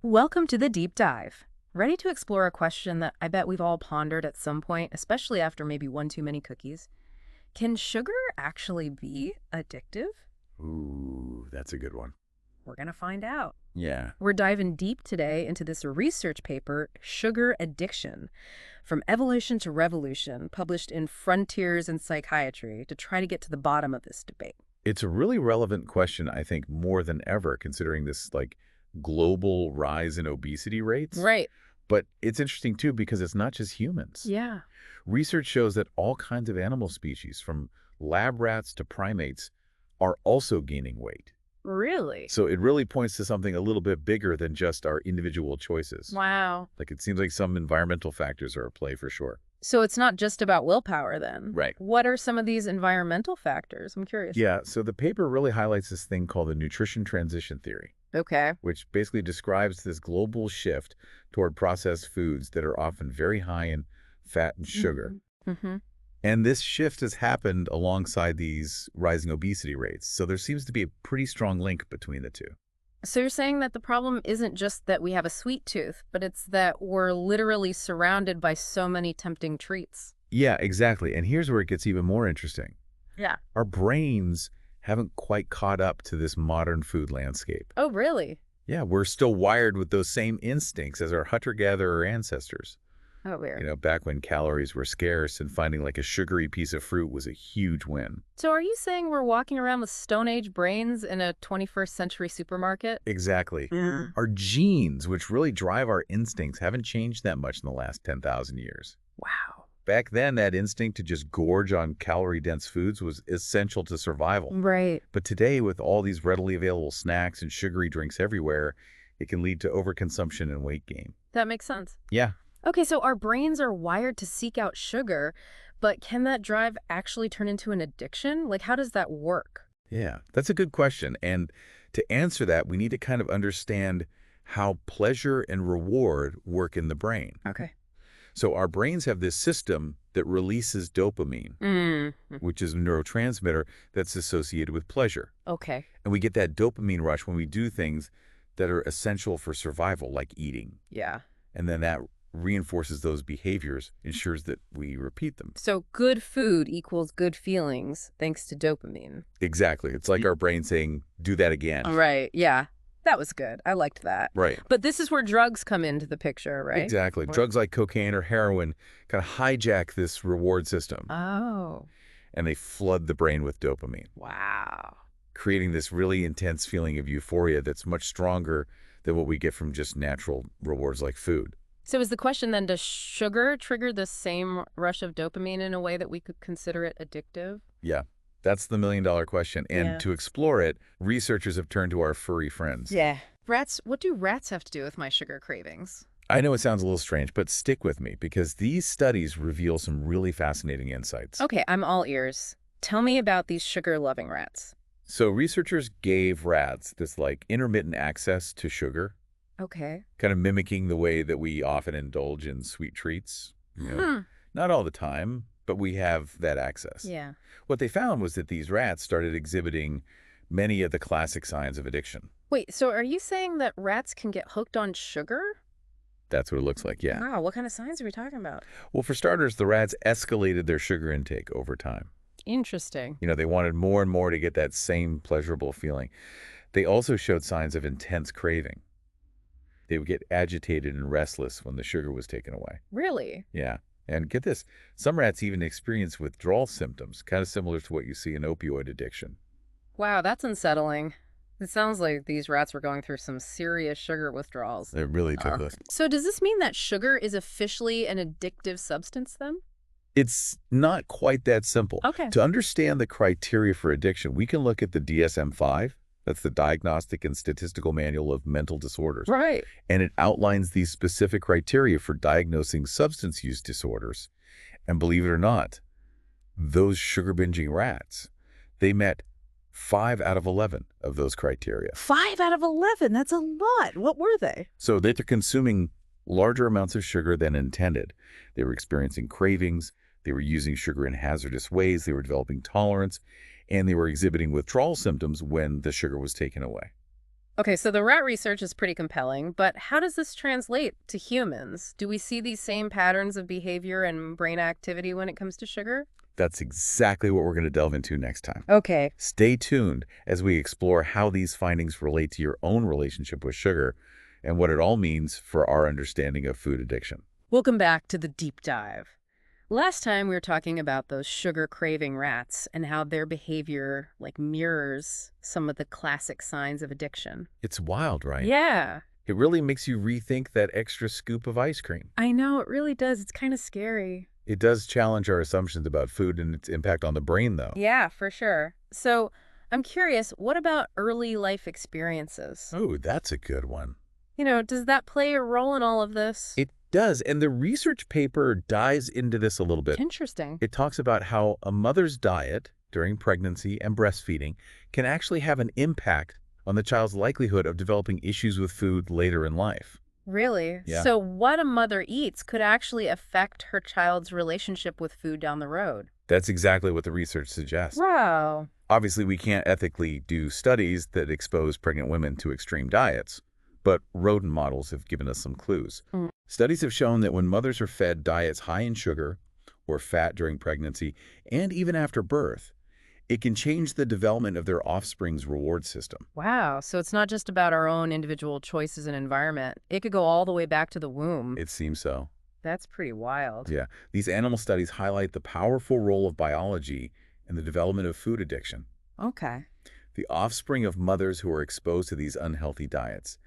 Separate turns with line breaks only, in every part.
Welcome to the deep dive. Ready to explore a question that I bet we've all pondered at some point, especially after maybe one too many cookies? Can sugar actually be addictive?
Ooh, that's a good one.
We're going to find out.
Yeah.
We're diving deep today into this research paper, Sugar Addiction, From Evolution to Revolution, published in Frontiers in Psychiatry, to try to get to the bottom of this debate.
It's a really relevant question, I think, more than ever, considering this, global rise in obesity rates.
Right.
But it's interesting, too, because it's not just humans.
Yeah.
Research shows that all kinds of animal species, from lab rats to primates, are also gaining weight.
Really?
So it really points to something a little bit bigger than just our individual choices.
Wow.
It seems like some environmental factors are at play for sure.
So it's not just about willpower then?
Right.
What are some of these environmental factors? I'm curious.
Yeah, so the paper really highlights this thing called the nutrition transition theory,
Okay.
which basically describes this global shift toward processed foods that are often very high in fat and sugar.
Mm-hmm.
And this shift has happened alongside these rising obesity rates. So there seems to be a pretty strong link between the two.
So you're saying that the problem isn't just that we have a sweet tooth, but it's that we're literally surrounded by so many tempting treats.
Yeah, exactly. And here's where it gets even more interesting.
Yeah.
Our brains haven't quite caught up to this modern food landscape.
Oh, really?
Yeah, we're still wired with those same instincts as our hunter-gatherer ancestors.
Oh, weird.
Back when calories were scarce and finding a sugary piece of fruit was a huge win.
So are you saying we're walking around with Stone Age brains in a 21st century supermarket?
Exactly.
Yeah.
Our genes, which really drive our instincts, haven't changed that much in the last 10,000 years.
Wow.
Back then, that instinct to just gorge on calorie-dense foods was essential to survival.
Right.
But today, with all these readily available snacks and sugary drinks everywhere, it can lead to overconsumption and weight gain.
That makes sense.
Yeah.
Okay, so our brains are wired to seek out sugar, but can that drive actually turn into an addiction? How does that work?
Yeah, that's a good question. And to answer that, we need to kind of understand how pleasure and reward work in the brain.
Okay.
So our brains have this system that releases dopamine, which is a neurotransmitter that's associated with pleasure.
Okay.
And we get that dopamine rush when we do things that are essential for survival, like eating.
Yeah.
And then that reinforces those behaviors, ensures that we repeat them.
So good food equals good feelings thanks to dopamine.
Exactly. It's like our brain saying, do that again.
Right. Yeah. That was good. I liked that.
Right.
But this is where drugs come into the picture, right?
Exactly. Drugs like cocaine or heroin kind of hijack this reward system.
Oh.
And they flood the brain with dopamine,
Wow.
creating this really intense feeling of euphoria that's much stronger than what we get from just natural rewards like food.
So is the question then, does sugar trigger the same rush of dopamine in a way that we could consider it addictive?
Yeah, that's the million-dollar question. And to explore it, researchers have turned to our furry friends.
Yeah. Rats, what do rats have to do with my sugar cravings?
I know it sounds a little strange, but stick with me because these studies reveal some really fascinating insights.
Okay, I'm all ears. Tell me about these sugar-loving rats.
So researchers gave rats this intermittent access to sugar,
Okay.
kind of mimicking the way that we often indulge in sweet treats. Not all the time, but we have that access.
Yeah.
What they found was that these rats started exhibiting many of the classic signs of addiction.
Wait, so are you saying that rats can get hooked on sugar?
That's what it looks like, yeah.
Wow, what kind of signs are we talking about?
Well, for starters, the rats escalated their sugar intake over time.
Interesting.
They wanted more and more to get that same pleasurable feeling. They also showed signs of intense craving. They would get agitated and restless when the sugar was taken away.
Really?
Yeah. And get this, some rats even experience withdrawal symptoms, kind of similar to what you see in opioid addiction.
Wow, that's unsettling. It sounds like these rats were going through some serious sugar withdrawals.
It really took us.
So does this mean that sugar is officially an addictive substance then?
It's not quite that simple.
Okay.
To understand the criteria for addiction, we can look at the DSM-5. That's the Diagnostic and Statistical Manual of Mental Disorders.
Right.
And it outlines these specific criteria for diagnosing substance use disorders. And believe it or not, those sugar binging rats, they met 5 out of 11 of those criteria.
5 out of 11? That's a lot. What were they?
So they're consuming larger amounts of sugar than intended. They were experiencing cravings. They were using sugar in hazardous ways. They were developing tolerance. And they were exhibiting withdrawal symptoms when the sugar was taken away.
Okay, so the rat research is pretty compelling, but how does this translate to humans? Do we see these same patterns of behavior and brain activity when it comes to sugar?
That's exactly what we're going to delve into next time.
Okay.
Stay tuned as we explore how these findings relate to your own relationship with sugar and what it all means for our understanding of food addiction.
Welcome back to the deep dive. Last time we were talking about those sugar-craving rats and how their behavior mirrors some of the classic signs of addiction.
It's wild, right?
Yeah,
It really makes you rethink that extra scoop of ice cream.
I know, it really does. It's kind of scary.
It does challenge our assumptions about food and its impact on the brain, though.
Yeah, for sure. So I'm curious, what about early life experiences?
Oh, that's a good one.
Does that play a role in all of this?
It does, and the research paper dives into this a little bit.
Interesting.
It talks about how a mother's diet during pregnancy and breastfeeding can actually have an impact on the child's likelihood of developing issues with food later in life.
Really?
Yeah.
So what a mother eats could actually affect her child's relationship with food down the road.
That's exactly what the research suggests.
Wow.
Obviously, we can't ethically do studies that expose pregnant women to extreme diets, but rodent models have given us some clues.
Mm.
Studies have shown that when mothers are fed diets high in sugar or fat during pregnancy and even after birth, it can change the development of their offspring's reward system.
Wow. So it's not just about our own individual choices and environment. It could go all the way back to the womb.
It seems so.
That's pretty wild.
Yeah. These animal studies highlight the powerful role of biology in the development of food addiction.
Okay.
The offspring of mothers who are exposed to these unhealthy diets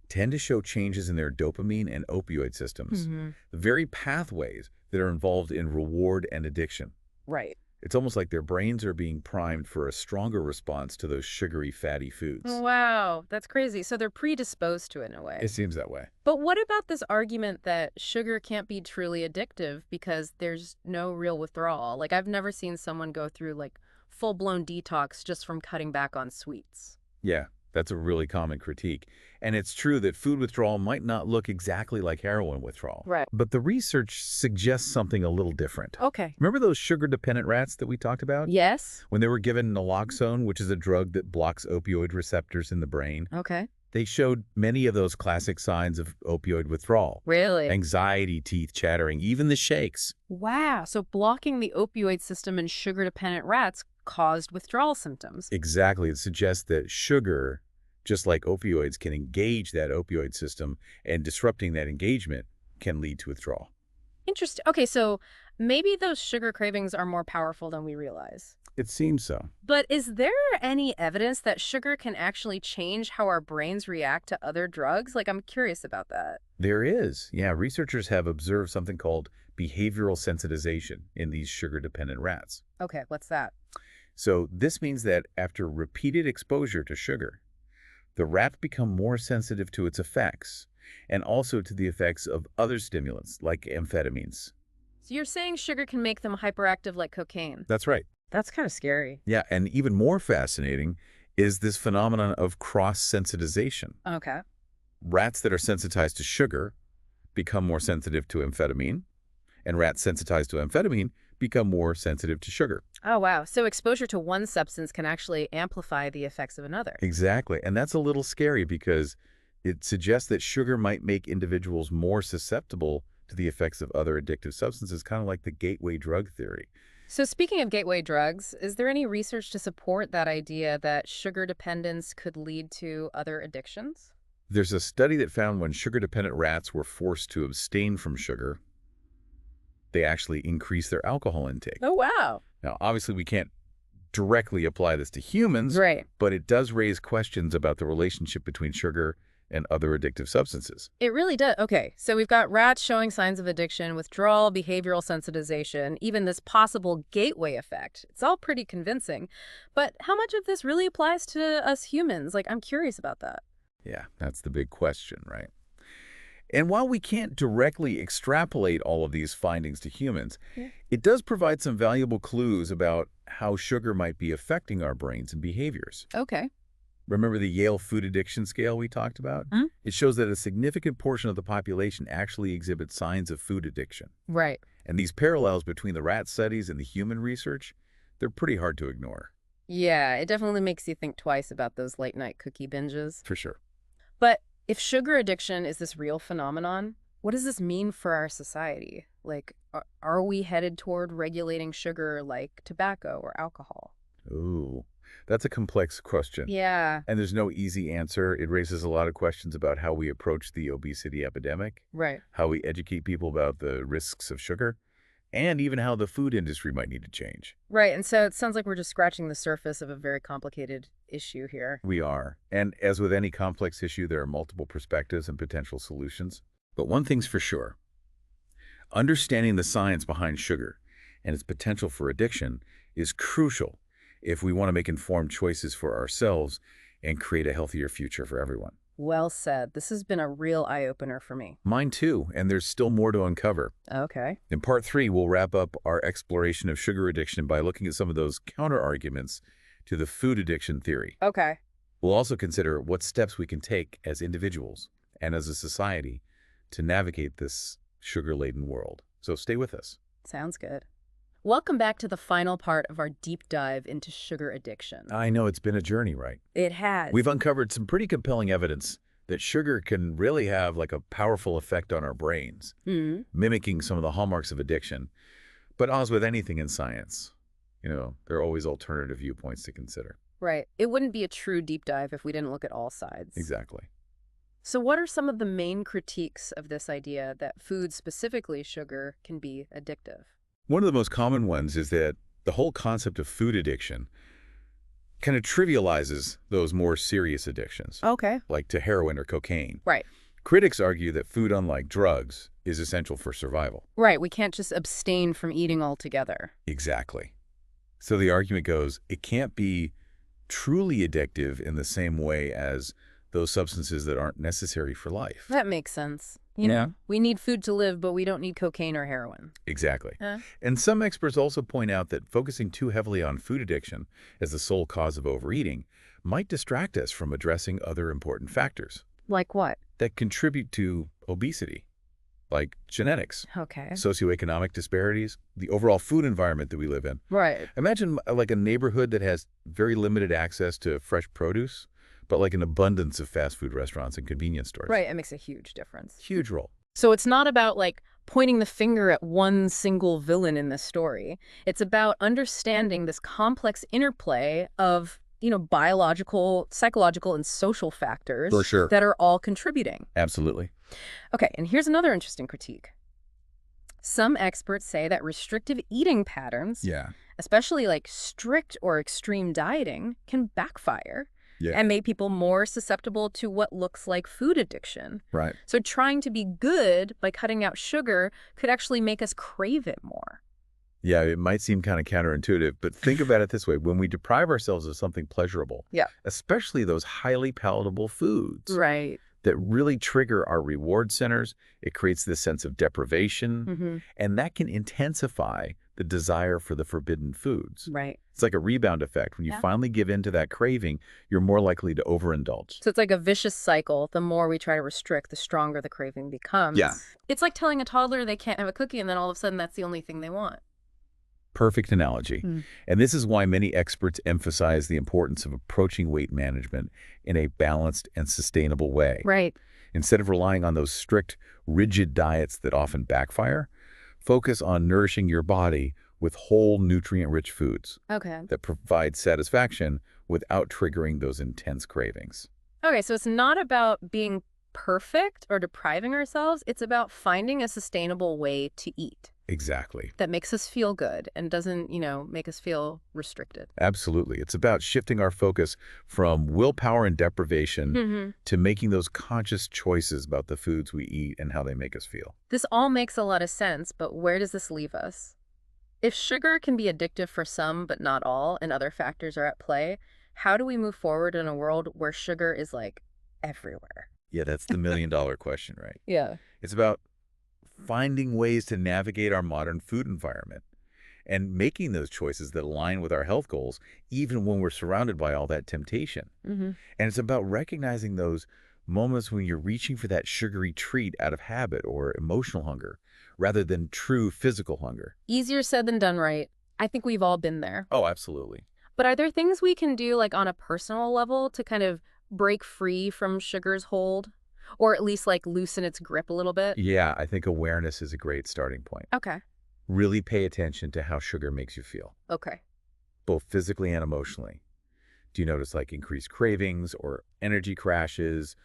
tend to show changes in their dopamine and opioid systems, the very pathways that are involved in reward and addiction.
Right.
It's almost like their brains are being primed for a stronger response to those sugary, fatty foods.
Wow. That's crazy. So they're predisposed to it in a way.
It seems that way.
But what about this argument that sugar can't be truly addictive because there's no real withdrawal? I've never seen someone go through full-blown detox just from cutting back on sweets.
Yeah, that's a really common critique. And it's true that food withdrawal might not look exactly like heroin withdrawal.
Right.
But the research suggests something a little different.
Okay.
Remember those sugar-dependent rats that we talked about?
Yes.
When they were given naloxone, which is a drug that blocks opioid receptors in the brain,
Okay.
they showed many of those classic signs of opioid withdrawal.
Really?
Anxiety, teeth chattering, even the shakes.
Wow. So blocking the opioid system in sugar-dependent rats caused withdrawal symptoms.
Exactly. It suggests that sugar, just like opioids, can engage that opioid system, and disrupting that engagement can lead to withdrawal.
Interesting. Okay, so maybe those sugar cravings are more powerful than we realize.
It seems so.
But is there any evidence that sugar can actually change how our brains react to other drugs? I'm curious about that.
There is. Yeah, researchers have observed something called behavioral sensitization in these sugar-dependent rats.
Okay, what's that?
So this means that after repeated exposure to sugar, the rats become more sensitive to its effects and also to the effects of other stimulants like amphetamines.
So you're saying sugar can make them hyperactive like cocaine?
That's right.
That's kind of scary.
Yeah, and even more fascinating is this phenomenon of cross-sensitization.
Okay.
Rats that are sensitized to sugar become more sensitive to amphetamine, and rats sensitized to amphetamine become more sensitive to sugar.
Oh, wow. So exposure to one substance can actually amplify the effects of another.
Exactly, and that's a little scary because it suggests that sugar might make individuals more susceptible to the effects of other addictive substances, kind of like the gateway drug theory.
So speaking of gateway drugs, is there any research to support that idea that sugar dependence could lead to other addictions?
There's a study that found when sugar-dependent rats were forced to abstain from sugar, they actually increased their alcohol intake.
Oh, wow.
Now, obviously, we can't directly apply this to humans,
Right.
but it does raise questions about the relationship between sugar and other addictive substances.
It really does. Okay, so we've got rats showing signs of addiction, withdrawal, behavioral sensitization, even this possible gateway effect. It's all pretty convincing. But how much of this really applies to us humans? I'm curious about that.
Yeah, that's the big question, right? And while we can't directly extrapolate all of these findings to humans, it does provide some valuable clues about how sugar might be affecting our brains and behaviors.
Okay.
Remember the Yale food addiction scale we talked about?
Mhm.
It shows that a significant portion of the population actually exhibits signs of food addiction.
Right.
And these parallels between the rat studies and the human research, they're pretty hard to ignore.
Yeah, it definitely makes you think twice about those late night cookie binges.
For sure.
But if sugar addiction is this real phenomenon, what does this mean for our society? Like, are we headed toward regulating sugar like tobacco or alcohol?
Ooh, that's a complex question.
Yeah,
And there's no easy answer. It raises a lot of questions about how we approach the obesity epidemic,
right.
how we educate people about the risks of sugar, and even how the food industry might need to change.
Right, and so it sounds like we're just scratching the surface of a very complicated issue here.
We are. And as with any complex issue, there are multiple perspectives and potential solutions. But one thing's for sure. Understanding the science behind sugar and its potential for addiction is crucial if we want to make informed choices for ourselves and create a healthier future for everyone.
Well said. This has been a real eye-opener for me.
Mine too, and there's still more to uncover.
Okay.
In part 3, we'll wrap up our exploration of sugar addiction by looking at some of those counter-arguments to the food addiction theory.
Okay.
We'll also consider what steps we can take as individuals and as a society to navigate this sugar-laden world. So stay with us.
Sounds good. Welcome back to the final part of our deep dive into sugar addiction.
I know it's been a journey, right?
It has.
We've uncovered some pretty compelling evidence that sugar can really have like a powerful effect on our brains, mimicking some of the hallmarks of addiction. But as with anything in science, there are always alternative viewpoints to consider.
Right. It wouldn't be a true deep dive if we didn't look at all sides.
Exactly.
So what are some of the main critiques of this idea that food, specifically sugar, can be addictive?
One of the most common ones is that the whole concept of food addiction kind of trivializes those more serious addictions,
Okay.
like to heroin or cocaine.
Right.
Critics argue that food, unlike drugs, is essential for survival.
Right. We can't just abstain from eating altogether.
Exactly. So the argument goes, it can't be truly addictive in the same way as those substances that aren't necessary for life.
That makes sense. You know, we need food to live, but we don't need cocaine or heroin.
Exactly.
Huh?
And some experts also point out that focusing too heavily on food addiction as the sole cause of overeating might distract us from addressing other important factors
Like what?
that contribute to obesity, like genetics,
Okay.
socioeconomic disparities, the overall food environment that we live in.
Right.
Imagine like a neighborhood that has very limited access to fresh produce, but like an abundance of fast food restaurants and convenience stores.
Right. It makes a huge difference.
Huge role.
So it's not about like pointing the finger at one single villain in this story. It's about understanding this complex interplay of, biological, psychological, and social factors
For sure.
that are all contributing.
Absolutely.
Okay, and here's another interesting critique. Some experts say that restrictive eating patterns,
Yeah.
especially like strict or extreme dieting, can backfire
Yeah.
and make people more susceptible to what looks like food addiction.
Right.
So trying to be good by cutting out sugar could actually make us crave it more.
Yeah, it might seem kind of counterintuitive, but think about it this way. When we deprive ourselves of something pleasurable,
Yeah.
especially those highly palatable foods
Right.
that really trigger our reward centers, it creates this sense of deprivation, and that can intensify the desire for the forbidden foods.
Right.
It's like a rebound effect. When you
Yeah.
finally give in to that craving, you're more likely to overindulge.
So it's like a vicious cycle. The more we try to restrict, the stronger the craving becomes.
Yeah.
It's like telling a toddler they can't have a cookie and then all of a sudden that's the only thing they want.
Perfect analogy. And this is why many experts emphasize the importance of approaching weight management in a balanced and sustainable way.
Right.
Instead of relying on those strict, rigid diets that often backfire, focus on nourishing your body with whole, nutrient-rich foods
Okay.
that provide satisfaction without triggering those intense cravings.
Okay, so it's not about being perfect or depriving ourselves. It's about finding a sustainable way to eat
Exactly.
that makes us feel good and doesn't, make us feel restricted.
Absolutely. It's about shifting our focus from willpower and deprivation to making those conscious choices about the foods we eat and how they make us feel.
This all makes a lot of sense, but where does this leave us? If sugar can be addictive for some, but not all, and other factors are at play, how do we move forward in a world where sugar is like everywhere?
Yeah, that's the million-dollar question, right?
Yeah.
It's about finding ways to navigate our modern food environment and making those choices that align with our health goals, even when we're surrounded by all that temptation. And it's about recognizing those moments when you're reaching for that sugary treat out of habit or emotional hunger, rather than true physical hunger.
Easier said than done, right? I think we've all been there.
Oh, absolutely.
But are there things we can do like on a personal level to kind of break free from sugar's hold? Or at least like loosen its grip a little bit?
Yeah, I think awareness is a great starting point.
Okay.
Really pay attention to how sugar makes you feel,
Okay.
both physically and emotionally. Do you notice like increased cravings or energy crashes,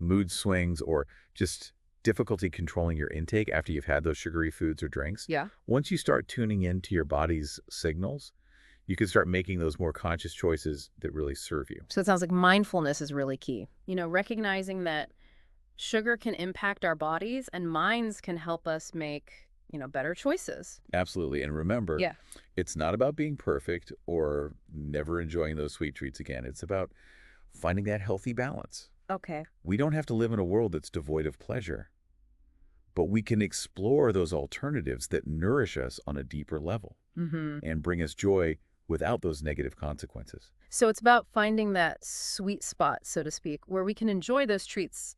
mood swings, or just difficulty controlling your intake after you've had those sugary foods or drinks?
Yeah.
Once you start tuning into your body's signals, you can start making those more conscious choices that really serve you.
So it sounds like mindfulness is really key. Recognizing that sugar can impact our bodies and minds can help us make, better choices.
Absolutely. And remember,
Yeah.
it's not about being perfect or never enjoying those sweet treats again. It's about finding that healthy balance.
Okay.
We don't have to live in a world that's devoid of pleasure, but we can explore those alternatives that nourish us on a deeper level
Mm-hmm.
and bring us joy without those negative consequences.
So it's about finding that sweet spot, so to speak, where we can enjoy those treats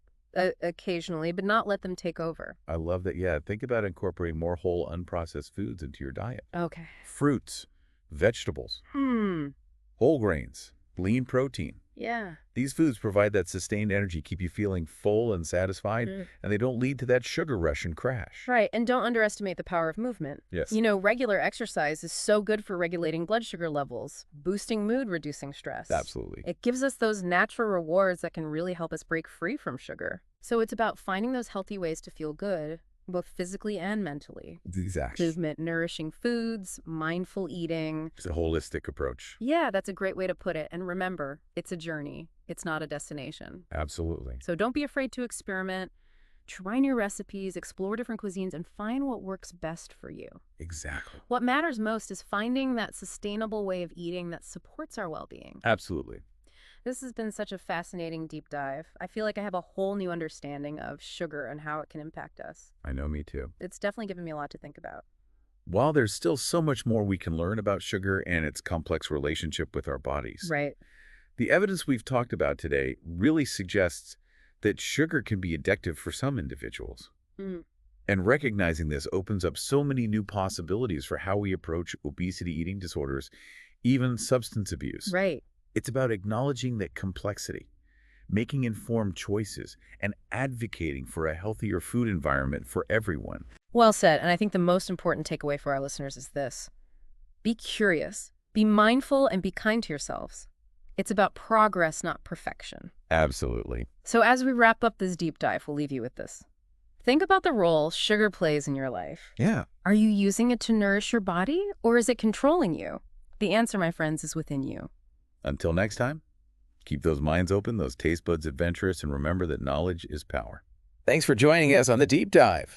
occasionally, but not let them take over.
I love that. Yeah, think about incorporating more whole, unprocessed foods into your diet.
Okay.
Fruits, vegetables,
Hmm.
whole grains, lean protein.
Yeah.
These foods provide that sustained energy, keep you feeling full and satisfied, and they don't lead to that sugar rush and crash.
Right. And don't underestimate the power of movement.
Yes.
Regular exercise is so good for regulating blood sugar levels, boosting mood, reducing stress.
Absolutely.
It gives us those natural rewards that can really help us break free from sugar. So it's about finding those healthy ways to feel good, both physically and mentally.
Exactly.
Movement, nourishing foods, mindful eating.
It's a holistic approach.
Yeah, that's a great way to put it. And remember, it's a journey. It's not a destination.
Absolutely.
So don't be afraid to experiment. Try new recipes, explore different cuisines, and find what works best for you.
Exactly.
What matters most is finding that sustainable way of eating that supports our well-being.
Absolutely.
This has been such a fascinating deep dive. I feel like I have a whole new understanding of sugar and how it can impact us.
I know, me too.
It's definitely given me a lot to think about.
While there's still so much more we can learn about sugar and its complex relationship with our bodies,
Right.
the evidence we've talked about today really suggests that sugar can be addictive for some individuals.
Mm.
And recognizing this opens up so many new possibilities for how we approach obesity, eating disorders, even substance abuse.
Right.
It's about acknowledging that complexity, making informed choices, and advocating for a healthier food environment for everyone.
Well said. And I think the most important takeaway for our listeners is this. Be curious, be mindful, and be kind to yourselves. It's about progress, not perfection.
Absolutely.
So as we wrap up this deep dive, we'll leave you with this. Think about the role sugar plays in your life.
Yeah.
Are you using it to nourish your body, or is it controlling you? The answer, my friends, is within you.
Until next time, keep those minds open, those taste buds adventurous, and remember that knowledge is power. Thanks for joining us on The Deep Dive.